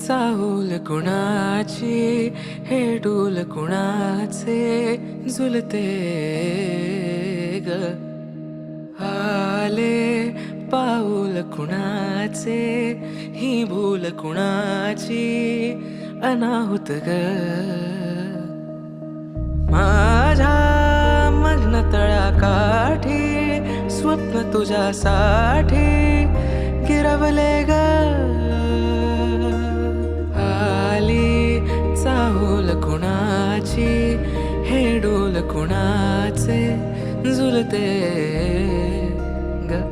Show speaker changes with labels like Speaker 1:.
Speaker 1: चाहूल कुणाची हे डोल कुणाचे झुलते ग आले पाऊल कुणाचे ही भूल कुणाची अनाहुत ग माझ्या मग्न तळाकाठी स्वप्न तुझ्यासाठी गिरवले ग आली चाहूल कुणाची हे डोल कुणाचे झुलते ग